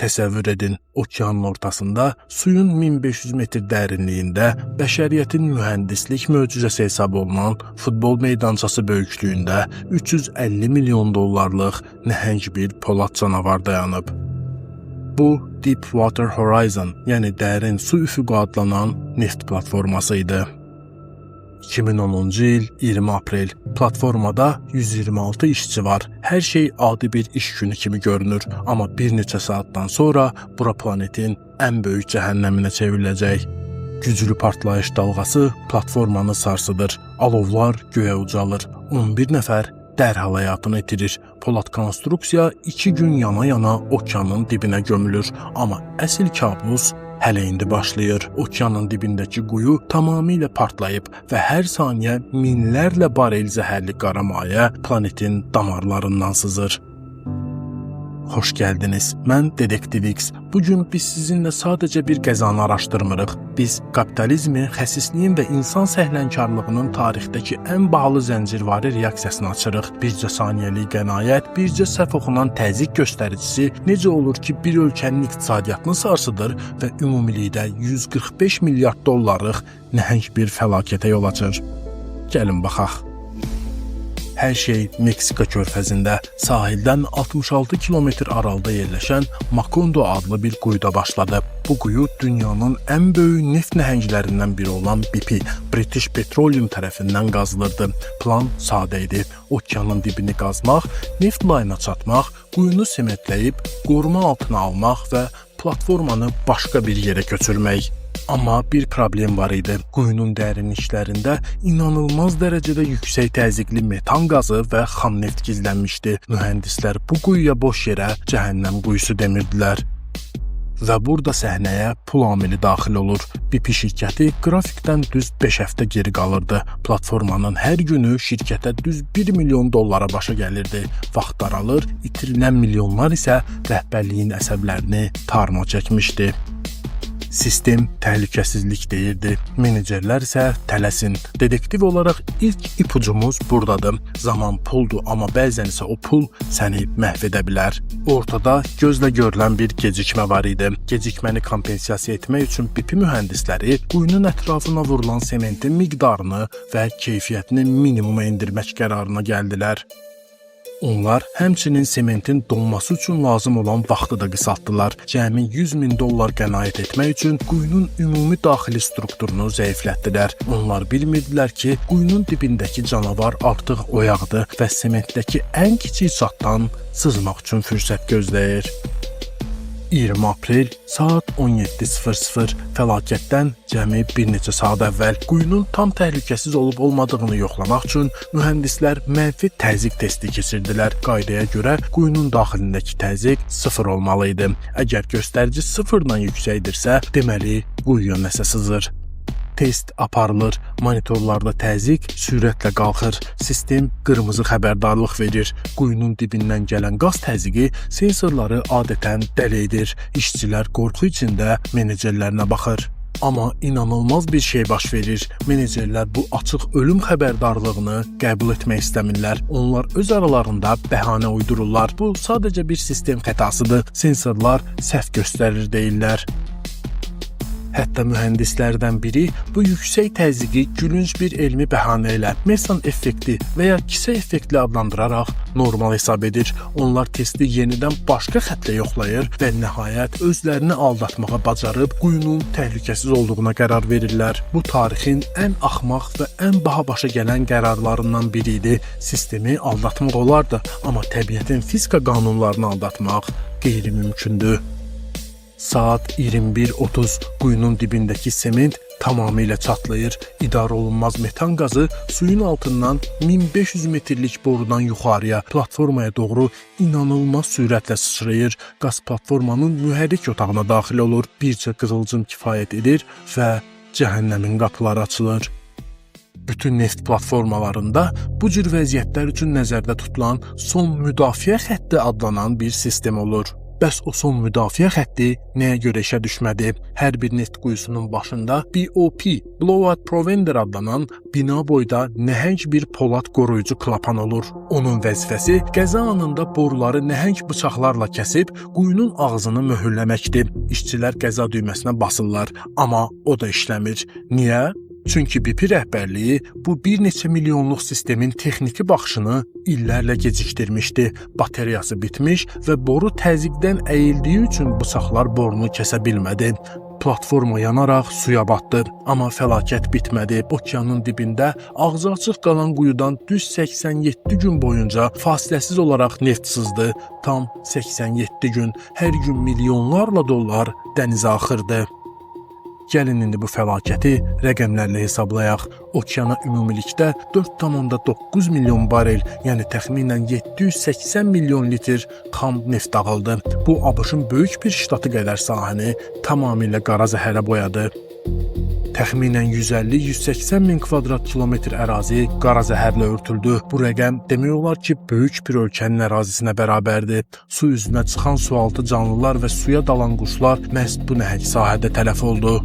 Təsəvvür edin, okeanın ortasında, suyun 1500 metr dərinliyində, bəşəriyyətin mühəndislik möcüzəsi hesab olunan futbol meydançası böyüklüyündə 350 milyon dollarlıq nəhəng bir polad canavar dayanıb. Bu, Deepwater Horizon, yəni dərin su üfüqü adlanan neft platforması idi. 2010-cu il 20 aprel. Platformada 126 işçi var. Hər şey adi bir iş günü kimi görünür. Amma bir neçə saatdan sonra bura planetin ən böyük cəhənnəminə çevriləcək. Güclü partlayış dalğası platformanı sarsıdır. Alovlar göyə ucalır. 11 nəfər dərhal həyatını itirir. Polad konstruksiya 2 gün yana-yana okeanın dibinə gömülür. Amma əsl kabus hələ indi başlayır. Okeanın dibindəki quyu tamamilə partlayıb və hər saniyə minlərlə barel zəhərli qara maye planetin damarlarından sızır. Xoş gəldiniz. Mən Dedektiv X. Bugün biz sizinlə sadəcə bir qəzanı araşdırmırıq. Biz kapitalizmi, xəsisliyin və insan səhlənkarlığının tarixdəki ən bahalı zəncirvari reaksiyasını açırıq. Bircə saniyəlik qənaət, bircə səhv oxunan təzyiq göstəricisi necə olur ki, bir ölkənin iqtisadiyyatını sarsıdır və ümumilikdə 145 milyard dollarlıq nəhəng bir fəlakətə yol açır. Gəlin baxaq. Hər şey Meksika körfəzində, sahildən 66 kilometr aralıda yerləşən Macondo adlı bir quyuda başladı. Bu quyu dünyanın ən böyük neft nəhənglərindən biri olan BP, British Petroleum tərəfindən qazılırdı. Plan sadə idi. Okeanın dibini qazmaq, neft layına çatmaq, quyunu sementləyib, qoruma altına almaq və platformanı başqa bir yerə köçürmək. Amma bir problem var idi. Quyunun dərinliklərində inanılmaz dərəcədə yüksək təzyiqli metan qazı və xam neft gizlənmişdi. Mühəndislər bu quyuya boş yerə cəhənnəm quyusu demirdilər. Və burada səhnəyə pul amili daxil olur. BP şirkəti qrafikdən düz 5 həftə geri qalırdı. Platformanın hər günü şirkətə düz 1 milyon dollara başa gəlirdi. Vaxt daralır, itirilən milyonlar isə rəhbərliyin əsəblərini tarma çəkmişdi. Sistem təhlükəsizlik deyirdi. Menecerlər isə tələsin. Dedektiv olaraq ilk ipucumuz buradadır. Zaman puldur, amma bəzən isə o pul səni məhv edə bilər. Ortada gözlə görülən bir gecikmə var idi. Gecikməni kompensasiya etmək üçün BP mühəndisləri quyunun ətrafına vurulan sementin miqdarını və keyfiyyətini minimuma endirmək qərarına gəldilər. Onlar həmçinin sementin donması üçün lazım olan vaxtı da qısaltdılar. Cəmi 100 min dollar qənaət etmək üçün quyunun ümumi daxili strukturunu zəiflətdilər. Onlar bilmirdilər ki, quyunun dibindəki canavar artıq oyaqdır və sementdəki ən kiçik çatdan sızmaq üçün fürsət gözləyir. 20 aprel saat 17:00 fəlakətdən cəmi bir neçə saat əvvəl quyunun tam təhlükəsiz olub-olmadığını yoxlamaq üçün mühəndislər mənfi təzyiq testi keçirdilər. Qaydaya görə quyunun daxilindəki təzyiq 0 olmalı idi. Əgər göstərici 0-dan yüksəkdirsə, deməli quyuya nəsə sızır. Test aparılır, monitorlarda təzyiq sürətlə qalxır, sistem qırmızı xəbərdarlıq verir. Quyunun dibindən gələn qaz təzyiqi sensorları adətən dəli edir. İşçilər qorxu içində menecerlərinə baxır. Amma inanılmaz bir şey baş verir. Menecerlər bu açıq ölüm xəbərdarlığını qəbul etmək istəmirlər. Onlar öz aralarında bəhanə uydururlar. Bu sadəcə bir sistem xətasıdır. Sensorlar səhv göstərir deyirlər. Hətta mühəndislərdən biri bu yüksək təzyiqi gülünc bir elmi bəhanə ilə mesan effekti və ya kisə effektli adlandıraraq normal hesab edir. Onlar testi yenidən başqa xətlə yoxlayır və nəhayət özlərini aldatmağa bacarıb quyunun təhlükəsiz olduğuna qərar verirlər. Bu tarixin ən axmaq və ən baha başa gələn qərarlarından biri idi. Sistemi aldatmaq olardı, amma təbiətin fizika qanunlarını aldatmaq qeyri-mümkündür. Saat 21:30 quyunun dibindəki sement tamamilə çatlayır. İdarə olunmaz metan qazı suyun altından 1500 metrlik borudan yuxarıya, platformaya doğru inanılmaz sürətlə sıçrayır. Qaz platformanın mühərrik otağına daxil olur. Bircə qığılcım kifayət edir və cəhənnəmin qapıları açılır. Bütün neft platformalarında bu cür vəziyyətlər üçün nəzərdə tutulan son müdafiə xətti adlanan bir sistem olur. Bəs o son müdafiə xətti nəyə görə işə düşmədi? Hər bir neft quyusunun başında BOP, Blowout Preventer adlanan bina boyda nəhəng bir polad qoruyucu klapan olur. Onun vəzifəsi qəza anında boruları nəhəng bıçaqlarla kəsib quyunun ağzını möhürləməkdir. İşçilər qəza düyməsinə basırlar, amma o da işləmir. Niyə? Çünki BP rəhbərliyi bu bir neçə milyonluq sistemin texniki baxışını illərlə gecikdirmişdi. Bateriyası bitmiş və boru təzyiqdən əyildiyi üçün bıçaqlar borunu kəsə bilmədi. Platforma yanaraq suya batdı. Amma fəlakət bitmədi. Okeanın dibində ağzı açıq qalan quyudan düz 87 gün boyunca fasiləsiz olaraq neft sızdı. Tam 87 gün, hər gün milyonlarla dollar dənizə axırdı. Gəlin indi bu fəlakəti rəqəmlərlə hesablayaq. Okeana ümumilikdə 4,9 milyon barel, yəni təxminən 780 milyon litr xam neft dağıldı. Bu ABŞ-ın böyük bir ştatı qədər sahəni tamamilə qara zəhərə boyadı. Təxminən 150-180 min kvadrat kilometr ərazi qara zəhərlə örtüldü. Bu rəqəm demək olar ki, böyük bir ölkənin ərazisinə bərabərdir. Su üzünə çıxan sualtı canlılar və suya dalan quşlar məhz bu nəhəng sahədə tələf oldu.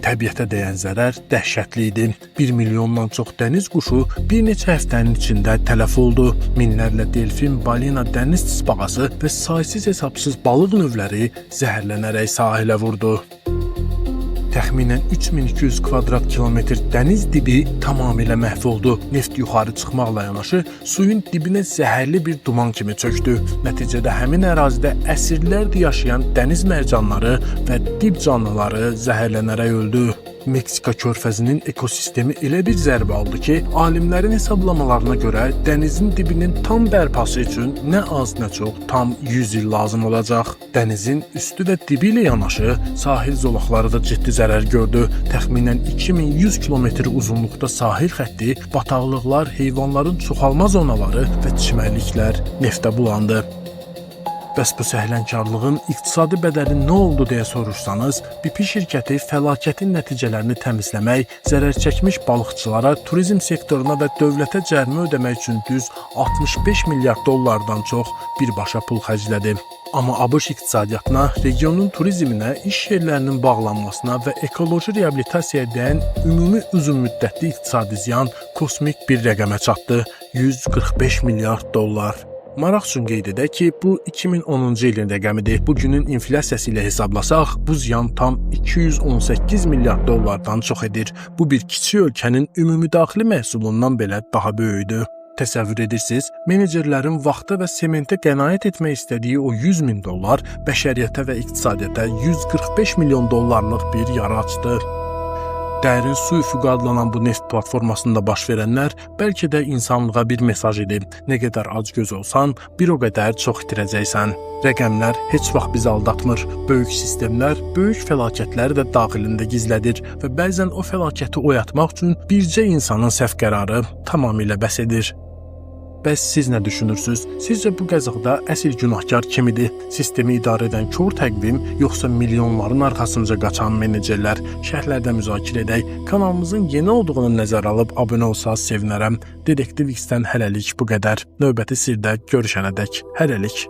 Təbiətə dəyən zərər dəhşətli idi. 1 milyondan çox dəniz quşu bir neçə həftənin içində tələf oldu. Minlərlə delfin, balina, dəniz tısbağası və saysız hesabsız balıq növləri zəhərlənərək sahilə vurdu. Təxminən 3200 kvadrat kilometr dəniz dibi tamamilə məhv oldu. Neft yuxarı çıxmaqla yanaşı suyun dibinə zəhərli bir duman kimi çökdü. Nəticədə həmin ərazidə əsrlərdir yaşayan dəniz mərcanları və dib canlıları zəhərlənərək öldü. Meksika körfəzinin ekosistemi elə bir zərbə aldı ki, alimlərin hesablamalarına görə dənizin dibinin tam bərpası üçün nə az nə çox tam 100 il lazım olacaq. Dənizin üstü və dibi ilə yanaşı sahil zolaqları da ciddi zərər gördü. Təxminən 2100 kilometr uzunluqda sahil xətti, bataqlıqlar, heyvanların çoxalma zonaları və çimərliklər neftə bulandı. Bəs bu səhlənkarlığın iqtisadi bədəli nə oldu deyə soruşsanız, BP şirkəti fəlakətin nəticələrini təmizləmək, zərər çəkmiş balıqçılara, turizm sektoruna və dövlətə cərimə ödəmək üçün düz 65 milyard dollardan çox birbaşa pul xərclədi. Amma ABŞ iqtisadiyyatına, regionun turizminə, iş yerlərinin bağlanmasına və ekoloji reabilitasiyaya dəyən ümumi uzunmüddətli iqtisadi ziyan kosmik bir rəqəmə çatdı: 145 milyard dollar. Maraq üçün qeyd edək ki, bu 2010-cu ilin rəqəmidir. Bugünün inflyasiyası ilə hesablasaq, bu ziyan tam 218 milyard dollardan çox edir. Bu bir kiçik ölkənin ümumdaxili məhsulundan belə daha böyükdür. Təsəvvür edirsiniz, menecerlərin vaxta və sementə qənaət etmək istədiyi o 100 min dollar bəşəriyyətə və iqtisadiyyata 145 milyon dollarlıq bir yara açdı. Dərin su üfüqü adlanan bu neft platformasında baş verənlər bəlkə də insanlığa bir mesaj idi. Nə qədər acgöz olsan, bir o qədər çox itirəcəksən. Rəqəmlər heç vaxt bizi aldatmır. Böyük sistemlər böyük fəlakətləri də daxilində gizlədir və bəzən o fəlakəti oyatmaq üçün bircə insanın səhv qərarı tamamilə bəs edir. Bəs siz nə düşünürsünüz? Sizcə bu qəzada əsl günahkar kim idi? Sistemi idarə edən kor təqvim, yoxsa milyonların arxasınca qaçan menecerlər? Şərhlərdə müzakirə edək. Kanalımızın yeni olduğunu nəzərə alıb abunə olsanız sevinərəm. Detektiv X-dən hələlik bu qədər. Növbəti sirdə görüşənədək hələlik.